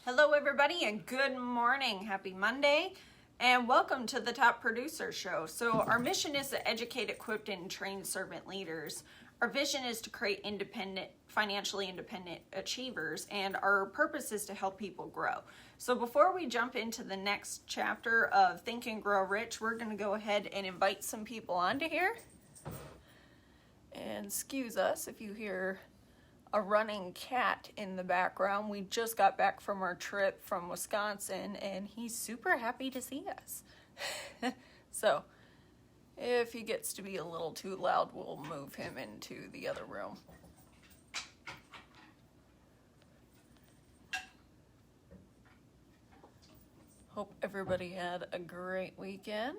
Hello, everybody, and good morning. Happy Monday, and welcome to the Top Producer Show. So our mission is to educate, equip, and train servant leaders. Our vision is to create financially independent achievers, and our purpose is to help people grow. So before we jump into the next chapter of Think and Grow Rich, we're going to go ahead and invite some people onto here. And excuse us if you hear a running cat in the background. We just got back from our trip from Wisconsin, and he's super happy to see us. So if he gets to be a little too loud, we'll move him into the other room. Hope everybody had a great weekend.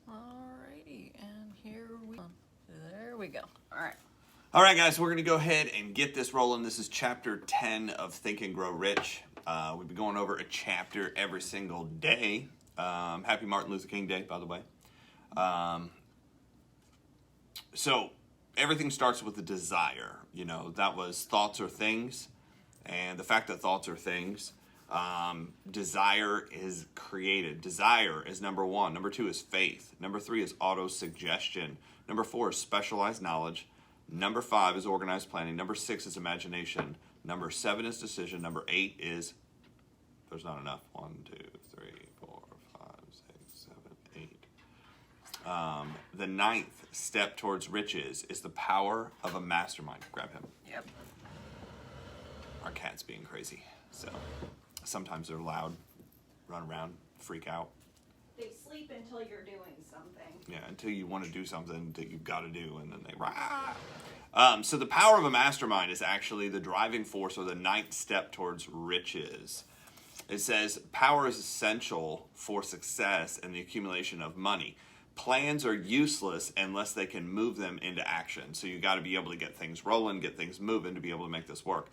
Alrighty, and there we go. All right, guys, we're going to go ahead and get this rolling. This is chapter 10 of Think and Grow Rich. We've been going over a chapter every single day. Happy Martin Luther King Day, by the way. So everything starts with a desire. You know, that was thoughts or things. And the fact that thoughts are things, desire is created. Desire is number one. Number two is faith. Number three is auto-suggestion. Number four is specialized knowledge. Number five is organized planning. Number six is imagination. Number seven is decision. Number eight is, there's not enough. 1, 2, 3, 4, 5, 6, 7, 8. The ninth step towards riches is the power of a mastermind. Grab him. Yep. Our cat's being crazy, so sometimes they're loud, run around, freak out. They sleep until you're doing something. Yeah, until you want to do something that you've got to do, and then they rah. So the power of a mastermind is actually the driving force or the ninth step towards riches. It says power is essential for success and the accumulation of money. Plans are useless unless they can move them into action. So you got to be able to get things rolling, get things moving to be able to make this work.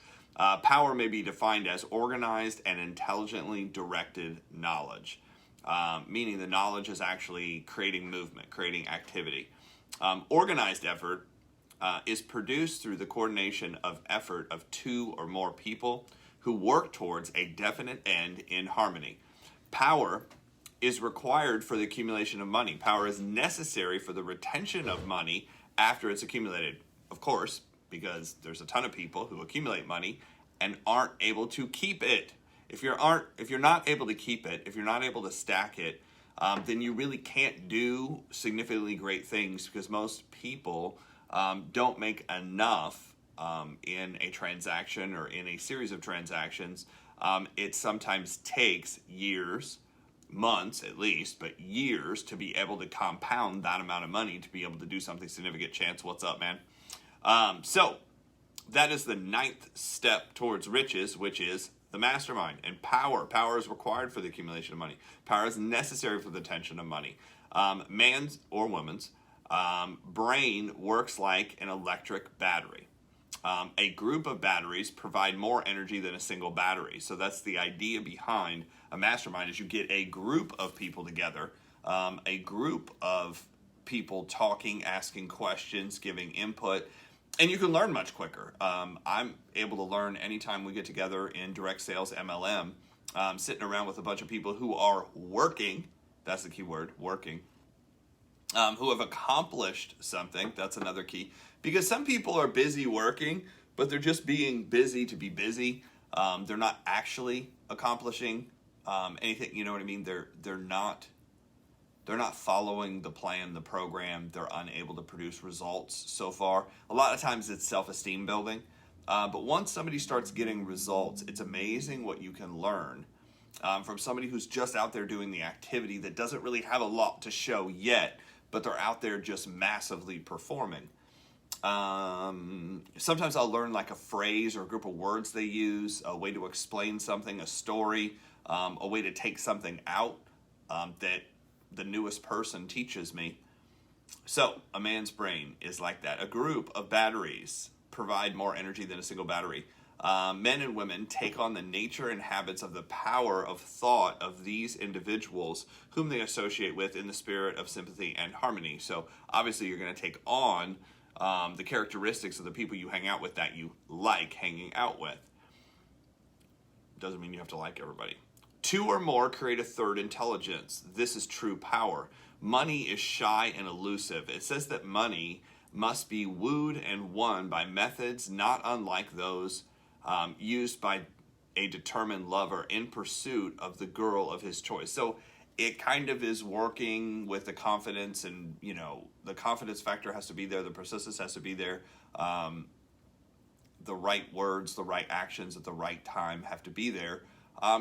Power may be defined as organized and intelligently directed knowledge, meaning the knowledge is actually creating movement, creating activity. Organized effort is produced through the coordination of effort of two or more people who work towards a definite end in harmony. Power is required for the accumulation of money. Power is necessary for the retention of money after it's accumulated. Of course, because there's a ton of people who accumulate money and aren't able to keep it. If you're not able to keep it, if you're not able to stack it, then you really can't do significantly great things because most people don't make enough in a transaction or in a series of transactions. It sometimes takes years, months at least, but years to be able to compound that amount of money to be able to do something significant. Chance, what's up, man? So that is the ninth step towards riches, which is the mastermind. And power. Power is required for the accumulation of money. Power is necessary for the retention of money. Man's or woman's brain works like an electric battery. A group of batteries provide more energy than a single battery. So that's the idea behind a mastermind is you get a group of people together, a group of people talking, asking questions, giving input, and you can learn much quicker. I'm able to learn anytime we get together in direct sales MLM, sitting around with a bunch of people who are working, that's the key word, working, who have accomplished something, that's another key. Because some people are busy working, but they're just being busy to be busy. They're not actually accomplishing anything, you know what I mean? They're not they're not following the plan, the program. They're unable to produce results so far. A lot of times it's self-esteem building. But once somebody starts getting results, it's amazing what you can learn from somebody who's just out there doing the activity that doesn't really have a lot to show yet, but they're out there just massively performing. Sometimes I'll learn like a phrase or a group of words they use, a way to explain something, a story, a way to take something out that the newest person teaches me. So a man's brain is like that. A group of batteries provide more energy than a single battery. Men and women take on the nature and habits of the power of thought of these individuals whom they associate with in the spirit of sympathy and harmony. So obviously you're going to take on the characteristics of the people you hang out with that you like hanging out with. Doesn't mean you have to like everybody. Two or more create a third intelligence. This is true power. Money is shy and elusive. It says that money must be wooed and won by methods not unlike those used by a determined lover in pursuit of the girl of his choice. So it kind of is working with the confidence, and the confidence factor has to be there, the persistence has to be there, the right words, the right actions at the right time have to be there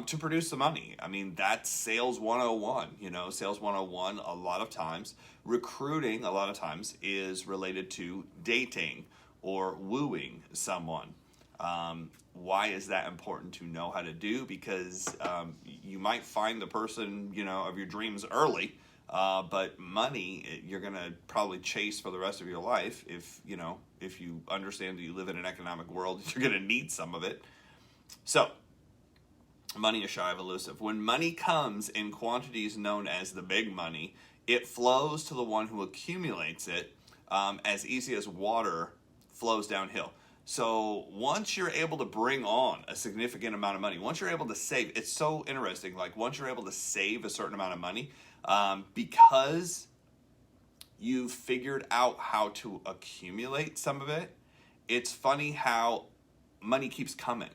to produce the money. I mean, that's sales 101. Sales 101 a lot of times. Recruiting a lot of times is related to dating or wooing someone. Why is that important to know how to do? Because you might find the person, of your dreams early, but money you're going to probably chase for the rest of your life. If you understand that you live in an economic world, you're going to need some of it. So money is shy of elusive. When money comes in quantities known as the big money, it flows to the one who accumulates it as easy as water flows downhill. So once you're able to bring on a significant amount of money, once you're able to save, it's so interesting. Like once you're able to save a certain amount of money, because you've figured out how to accumulate some of it, it's funny how money keeps coming.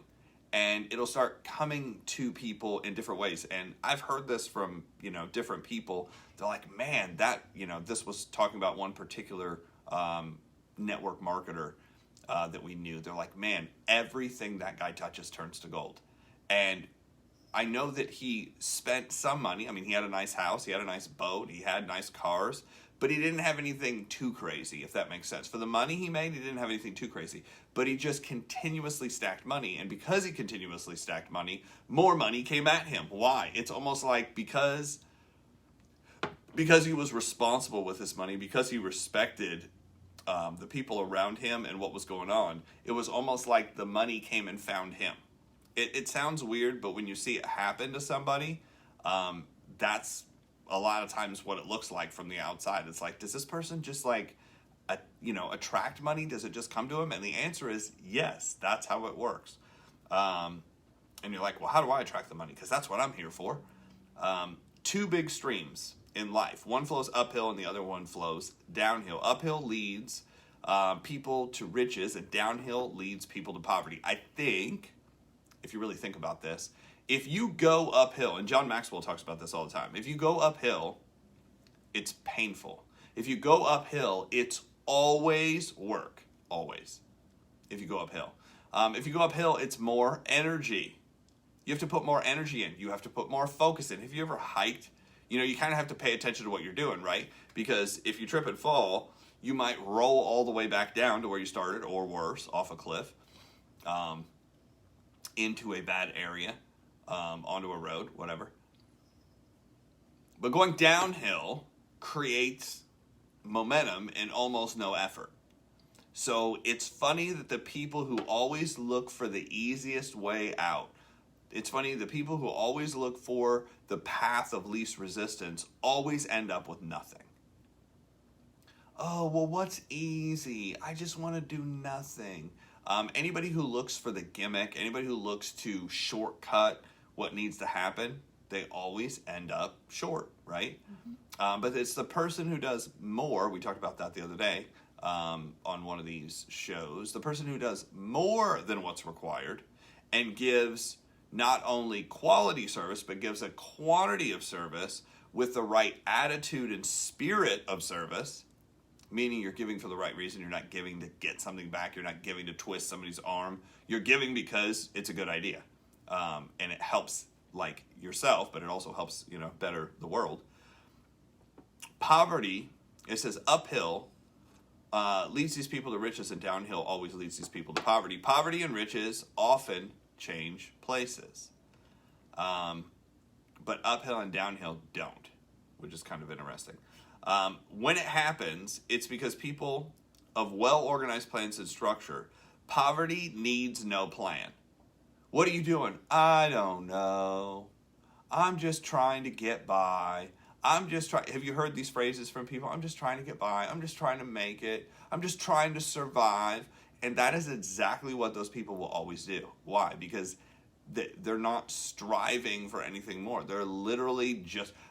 And it'll start coming to people in different ways. And I've heard this from, different people. They're like, man, this was talking about one particular network marketer that we knew. They're like, man, everything that guy touches turns to gold. And I know that he spent some money. I mean, he had a nice house, he had a nice boat, he had nice cars, but he didn't have anything too crazy, if that makes sense. For the money he made, he didn't have anything too crazy. But he just continuously stacked money. And because he continuously stacked money, more money came at him. Why? It's almost like because he was responsible with his money, because he respected the people around him and what was going on, it was almost like the money came and found him. It sounds weird, but when you see it happen to somebody, that's a lot of times what it looks like from the outside. It's like, does this person just attract money? Does it just come to him? And the answer is yes, that's how it works. And you're like, well, how do I attract the money? Because that's what I'm here for. Two big streams in life. One flows uphill and the other one flows downhill. Uphill leads people to riches, and downhill leads people to poverty. I think, if you really think about this, if you go uphill, and John Maxwell talks about this all the time, if you go uphill, it's painful. If you go uphill, it's always work. Always. If you go uphill. If you go uphill, it's more energy. You have to put more energy in. You have to put more focus in. Have you ever hiked? You kind of have to pay attention to what you're doing, right? Because if you trip and fall, you might roll all the way back down to where you started, or worse, off a cliff, into a bad area, onto a road, whatever. But going downhill creates momentum and almost no effort. So it's funny that the people who always look for the easiest way out, it's funny, the people who always look for the path of least resistance always end up with nothing. Oh, well, what's easy? I just want to do nothing. Anybody who looks for the gimmick, anybody who looks to shortcut what needs to happen, they always end up short, right? Mm-hmm. But it's the person who does more. We talked about that the other day on one of these shows. The person who does more than what's required and gives not only quality service, but gives a quantity of service with the right attitude and spirit of service, meaning you're giving for the right reason. You're not giving to get something back. You're not giving to twist somebody's arm. You're giving because it's a good idea. And it helps like yourself, but it also helps, better the world. Poverty, it says uphill, leads these people to riches, and downhill always leads these people to poverty. Poverty and riches often change places. But uphill and downhill don't, which is kind of interesting. When it happens, it's because people of well-organized plans and structure. Poverty needs no plan. What are you doing? I don't know. I'm just trying to get by. Have you heard these phrases from people? I'm just trying to get by. I'm just trying to make it. I'm just trying to survive. And that is exactly what those people will always do. Why? Because they're not striving for anything more. They're literally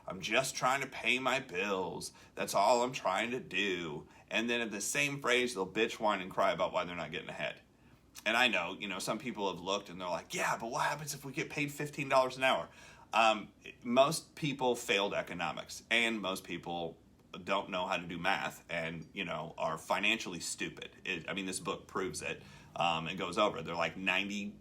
I'm just trying to pay my bills. That's all I'm trying to do. And then in the same phrase, they'll bitch, whine, and cry about why they're not getting ahead. And I know, some people have looked and they're like, yeah, but what happens if we get paid $15 an hour? Most people failed economics, and most people don't know how to do math and, are financially stupid. This book proves it and goes over it. They're like 99%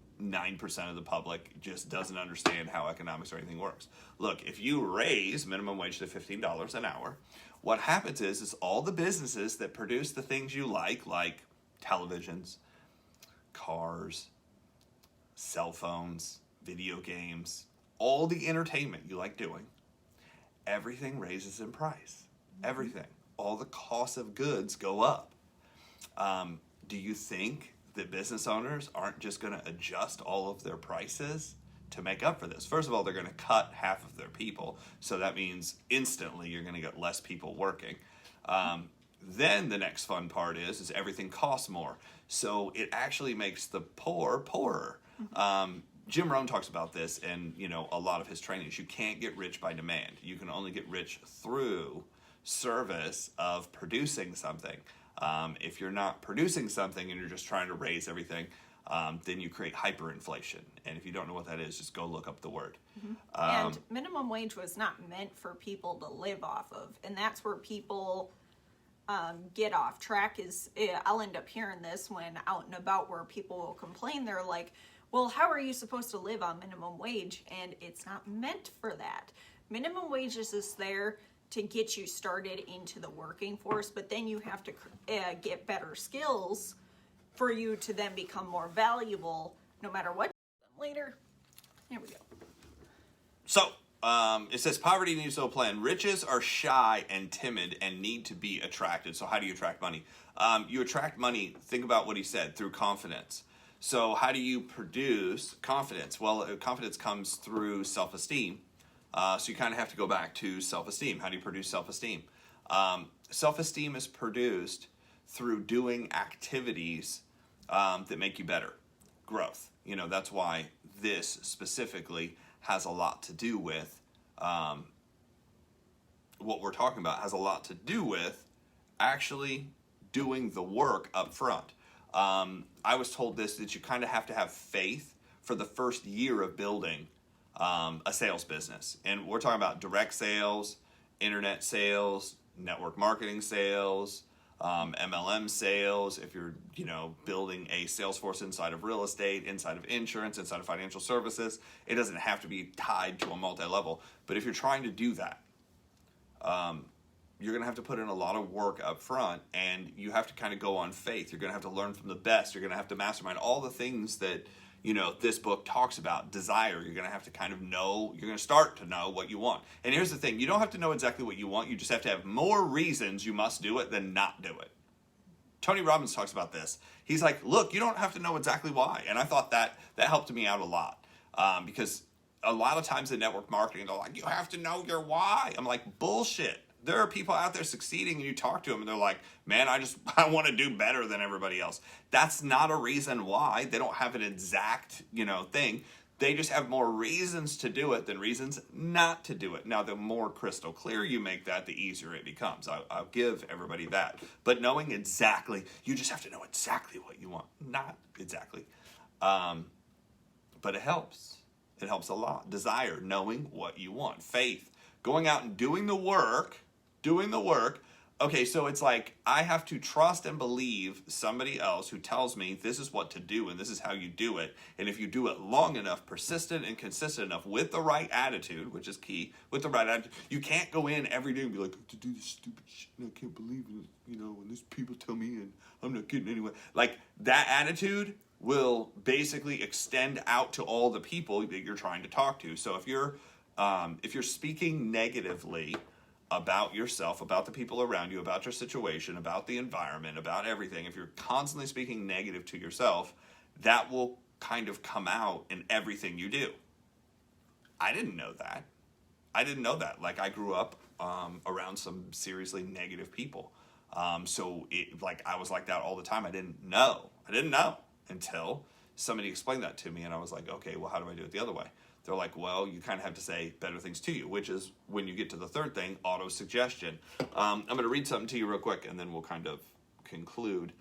of the public just doesn't understand how economics or anything works. Look, if you raise minimum wage to $15 an hour, what happens is all the businesses that produce the things you like televisions, cars, cell phones, video games, all the entertainment you like doing, everything raises in price. Everything. All the costs of goods go up. Do you think that business owners aren't just going to adjust all of their prices to make up for this? First of all, they're going to cut half of their people, so that means instantly you're going to get less people working. Then the next fun part is everything costs more, so it actually makes the poor poorer. Jim Rohn talks about this in a lot of his trainings. You can't get rich by demand. You can only get rich through service of producing something. If you're not producing something and you're just trying to raise everything, then you create hyperinflation. And if you don't know what that is, just go look up the word. And minimum wage was not meant for people to live off of. And that's where people get off track. I'll end up hearing this when out and about, where people will complain. They're like, well, how are you supposed to live on minimum wage? And it's not meant for that. Minimum wage is there to get you started into the working force, but then you have to get better skills for you to then become more valuable no matter what later. Here we go. So, it says poverty needs no plan. Riches are shy and timid and need to be attracted. So how do you attract money? You attract money, think about what he said, through confidence. So how do you produce confidence? Well, confidence comes through self-esteem. So you kind of have to go back to self-esteem. How do you produce self-esteem? Self-esteem is produced through doing activities that make you better. Growth. That's why this specifically has a lot to do with what we're talking about, has a lot to do with actually doing the work up front. I was told that you kind of have to have faith for the first year of building a sales business. And we're talking about direct sales, internet sales, network marketing sales, MLM sales. If you're, building a sales force inside of real estate, inside of insurance, inside of financial services, it doesn't have to be tied to a multi-level. But if you're trying to do that, you're going to have to put in a lot of work up front, and you have to kind of go on faith. You're going to have to learn from the best. You're going to have to mastermind all the things that, this book talks about. Desire. You're going to have to kind of know, you're going to start to know what you want. And here's the thing. You don't have to know exactly what you want. You just have to have more reasons you must do it than not do it. Tony Robbins talks about this. He's like, look, you don't have to know exactly why. And I thought that helped me out a lot. Because a lot of times in network marketing, they're like, you have to know your why. I'm like, bullshit. There are people out there succeeding, and you talk to them and they're like, man, I want to do better than everybody else. That's not a reason why. They don't have an exact, thing. They just have more reasons to do it than reasons not to do it. Now, the more crystal clear you make that, the easier it becomes. I'll give everybody that. But knowing exactly, you just have to know exactly what you want. Not exactly. But it helps. It helps a lot. Desire, knowing what you want. Faith, going out and doing the work. Okay, so it's like I have to trust and believe somebody else who tells me this is what to do and this is how you do it. And if you do it long enough, persistent and consistent enough with the right attitude, which is key, with the right attitude, you can't go in every day and be like, I have to do this stupid shit and I can't believe it, you know, and these people tell me and I'm not getting anywhere. Like, that attitude will basically extend out to all the people that you're trying to talk to. So if you're speaking negatively about yourself, about the people around you, about your situation, about the environment, about everything, if you're constantly speaking negative to yourself, that will kind of come out in everything you do. I didn't know that. Like, I grew up around some seriously negative people. So I was like that all the time. I didn't know until somebody explained that to me, and I was like, okay, well, how do I do it the other way? They're like, well, you kind of have to say better things to you, which is when you get to the third thing, auto-suggestion. I'm going to read something to you real quick, and then we'll kind of conclude.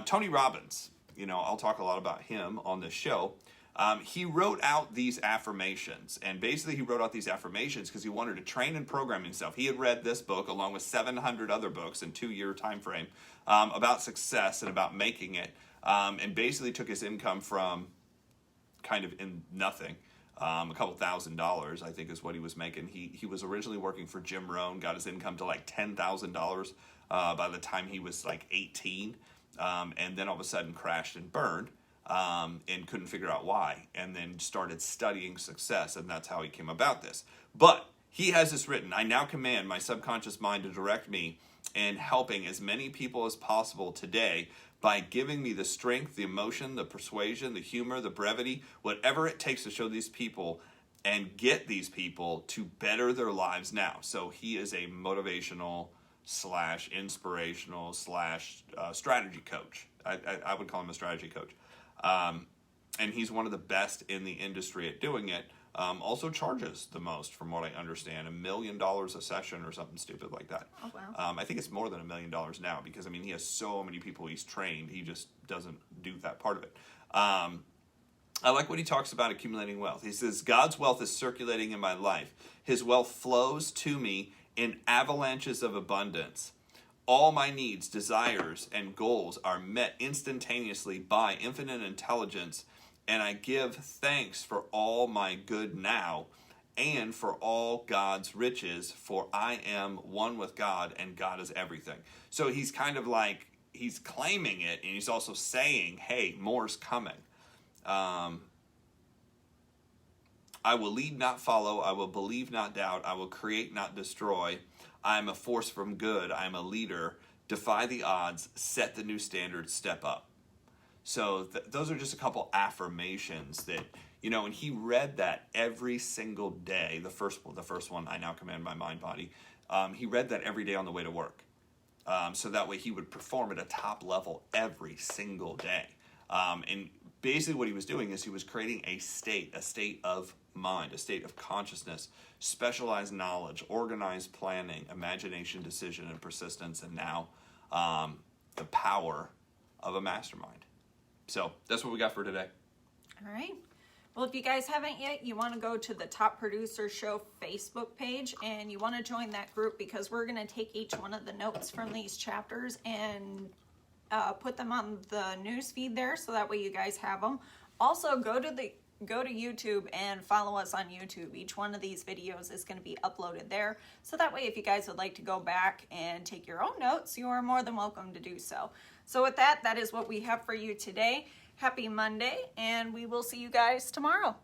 Tony Robbins, you know, I'll talk a lot about him on this show. He wrote out these affirmations, and basically he wrote out these affirmations because he wanted to train and program himself. He had read this book along with 700 other books in 2-year time frame about success and about making it, and basically took his income from kind of in nothing. A couple $1,000s, I think, is what he was making. He was originally working for Jim Rohn, got his income to like $10,000 by the time he was like 18, and then all of a sudden crashed and burned, and couldn't figure out why, and then started studying success, and that's how he came about this. But he has this written: I now command my subconscious mind to direct me in helping as many people as possible today by giving me the strength, the emotion, the persuasion, the humor, the brevity, whatever it takes to show these people and get these people to better their lives now. So he is a motivational / inspirational / strategy coach. I would call him a strategy coach. And he's one of the best in the industry at doing it. Also charges the most, from what I understand, $1 million a session or something stupid like that. Oh, wow. I think it's more than $1 million now, because I mean, he has so many people he's trained. He just doesn't do that part of it. I like what he talks about accumulating wealth. He says, God's wealth is circulating in my life. His wealth flows to me in avalanches of abundance. All my needs, desires, and goals are met instantaneously by infinite intelligence, and I give thanks for all my good now and for all God's riches, for I am one with God, and God is everything. So he's kind of like, he's claiming it, and he's also saying, hey, more's coming. I will lead, not follow. I will believe, not doubt. I will create, not destroy. I am a force from good. I am a leader. Defy the odds. Set the new standard. Step up. So those are just a couple affirmations that, you know, and he read that every single day. The first one, I now command my mind, body. He read that every day on the way to work. So that way he would perform at a top level every single day. And basically what he was doing is he was creating a state of mind, a state of consciousness, specialized knowledge, organized planning, imagination, decision, and persistence, and now the power of a mastermind. So that's what we got for today. All right. Well, if you guys haven't yet, you want to go to the Top Producer Show Facebook page, and you want to join that group, because we're going to take each one of the notes from these chapters and put them on the news feed there, so that way you guys have them. Also, go to YouTube and follow us on YouTube. Each one of these videos is going to be uploaded there, so that way if you guys would like to go back and take your own notes, you are more than welcome to do so. So with that, that is what we have for you today. Happy Monday, and we will see you guys tomorrow.